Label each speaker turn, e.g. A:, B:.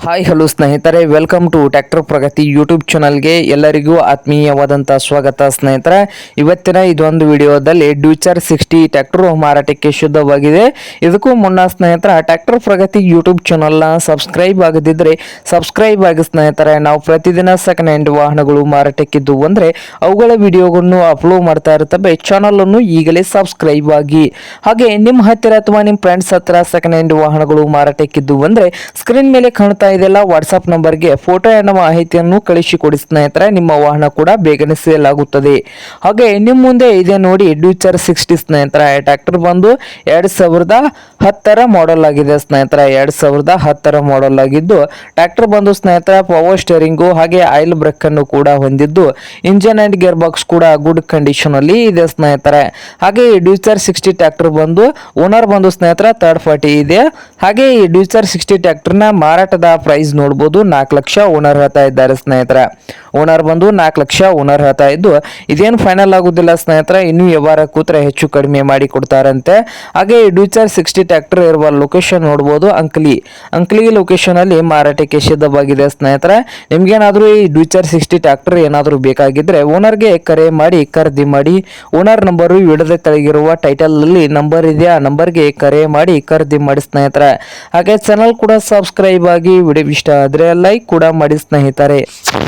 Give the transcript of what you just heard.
A: Hi hello ಸ್ನೇಹಿತರೆ, welcome to tractor Pragati YouTube ಚಾನಲ್ಗೆ ಎಲ್ಲರಿಗೂ ಆತ್ಮೀಯವಾದಂಥ ಸ್ವಾಗತ. ಸ್ನೇಹಿತರೆ, ಇವತ್ತಿನ ಇದೊಂದು ವಿಡಿಯೋದಲ್ಲಿ ಡ್ಯೂಚರ್ 60 ಟ್ರ್ಯಾಕ್ಟರ್ ಮಾರಾಟಕ್ಕೆ ಶುದ್ಧವಾಗಿದೆ. ಇದಕ್ಕೂ ಮುನ್ನ ಸ್ನೇಹಿತರ ಟ್ರ್ಯಾಕ್ಟರ್ ಪ್ರಗತಿ ಯೂಟ್ಯೂಬ್ ಚಾನಲ್ನ ಸಬ್ಸ್ಕ್ರೈಬ್ ಆಗದಿದ್ದರೆ ಸಬ್ಸ್ಕ್ರೈಬ್ ಆಗಿ ಸ್ನೇಹಿತರೆ. ನಾವು ಪ್ರತಿದಿನ ಸೆಕೆಂಡ್ ಹ್ಯಾಂಡ್ ವಾಹನಗಳು ಮಾರಾಟಕ್ಕಿದ್ದು ಅಂದರೆ ಅವುಗಳ ವಿಡಿಯೋಗಳನ್ನು ಅಪ್ಲೋಡ್ ಮಾಡ್ತಾ ಇರ್ತವೆ. ಚಾನಲನ್ನು ಈಗಲೇ ಸಬ್ಸ್ಕ್ರೈಬ್ ಆಗಿ. ಹಾಗೆ ನಿಮ್ಮ ಹತ್ತಿರ ಅಥವಾ ನಿಮ್ಮ ಫ್ರೆಂಡ್ಸ್ ಹತ್ತಿರ ಸೆಕೆಂಡ್ ಹ್ಯಾಂಡ್ ವಾಹನಗಳು ಮಾರಾಟಕ್ಕಿದ್ದು ಅಂದರೆ ಸ್ಕ್ರೀನ್ ಮೇಲೆ ಕಾಣ್ತಾ ಇದೆಲ್ಲ ವಾಟ್ಸ್ಆಪ್ ನಂಬರ್ಗೆ ಫೋಟೋ ಎನ್ನುವ ಮಾಹಿತಿಯನ್ನು ಕಳಿಸಿಕೊಡಿ ಸ್ನೇಹಿತರೆ. ನಿಮ್ಮ ವಾಹನ ಕೂಡ ಬೇಗನೆ ಸೇಲ್ ಆಗುತ್ತದೆ. ಹಾಗೆ ನಿಮ್ಮ ಮುಂದೆ ಇದೆ ನೋಡಿ ಡ್ಯೂಚರ್ 60 ಸ್ನೇಹಿತರೆ. ಟ್ರ್ಯಾಕ್ಟರ್ ಬಂದು 2010 ಮಾಡೆಲ್ ಆಗಿದೆ ಸ್ನೇಹಿತರೆ. 2010 ಮಾಡೆಲ್ ಆಗಿದ್ದು ಟ್ರ್ಯಾಕ್ಟರ್ ಬಂದು ಸ್ನೇಹಿತರೆ ಪವರ್ ಸ್ಟೇರಿಂಗು ಹಾಗೆ ಆಯಿಲ್ ಬ್ರೇಕ್ ಅನ್ನು ಕೂಡ ಹೊಂದಿದ್ದು ಇಂಜಿನ್ ಅಂಡ್ ಗೇರ್ ಬಾಕ್ಸ್ ಕೂಡ ಗುಡ್ ಕಂಡೀಷನ್ ಅಲ್ಲಿ ಇದೆ ಸ್ನೇಹಿತರೆ. ಹಾಗೆ ಈ ಡ್ಯೂಚರ್ 60 ಟ್ರ್ಯಾಕ್ಟರ್ ಬಂದು ಓನರ್ ಬಂದು ಸ್ನೇಹಿತರೆ ಥರ್ಡ್ ಪಾರ್ಟಿ ಇದೆ. ಹಾಗೆ ಈ ಡ್ಯೂಚರ್ 60 ಟ್ರ್ಯಾಕ್ಟರ್ ನ ಮಾರಾಟದ ಪ್ರೈಸ್ ನೋಡಬಹುದು 4 ಲಕ್ಷ ಓನರ್ ಹೇಳ್ತಾ ಇದ್ದಾರೆ ಸ್ನೇಹಿತರೆ. ಓನರ್ ಬಂದು 4 ಲಕ್ಷ ಓನರ್ ಹೇಳ್ತಾ ಇದ್ದು ಇದೇನು ಫೈನಲ್ ಆಗುದಿಲ್ಲ ಸ್ನೇಹಿತರೆ. ಇನ್ನು ವ್ಯವಹಾರ ಕೂತ್ರೆ ಹೆಚ್ಚು ಕಡಿಮೆ ಮಾಡಿ ಕೊಡ್ತಾರಂತೆ. ಹಾಗೆ ಈ ಡ್ಯೂಚರ್ 60 ಟ್ರ್ಯಾಕ್ಟರ್ ಇರುವ ಲೊಕೇಶನ್ ನೋಡಬಹುದು ಅಂಕ್ಲಿ ಲೊಕೇಶನ್ ಅಲ್ಲಿ ಮಾರಾಟಕ್ಕೆ ಸಿದ್ಧವಾಗಿದೆ ಸ್ನೇಹಿತರೆ. ನಿಮ್ಗೇನಾದ್ರೂ ಈ ಡ್ಯೂಚರ್ 60 ಟ್ರ್ಯಾಕ್ಟರ್ ಏನಾದರೂ ಬೇಕಾಗಿದ್ರೆ ಓನರ್ಗೆ ಕರೆ ಮಾಡಿ ಖರೀದಿ ಮಾಡಿ. ಓನರ್ ನಂಬರು ವಿಡಿಯೋದ ಕೆಳಗಿರುವ ಟೈಟಲ್ ಅಲ್ಲಿ ನಂಬರ್ ಇದೆ, ಆ ನಂಬರ್ಗೆ ಕರೆ ಮಾಡಿ ಖರೀದಿ ಮಾಡಿ ಸ್ನೇಹಿತರೆ. ಹಾಗೆ ಚಾನಲ್ ಕೂಡ ಸಬ್ಸ್ಕ್ರೈಬ್ ಆಗಿ. ವಿಡಿಯೋ ಇಷ್ಟ ಆದರೆ ಲೈಕ್ ಕೂಡ ಮಾಡಿ ಸ್ನೇಹಿತರೆ.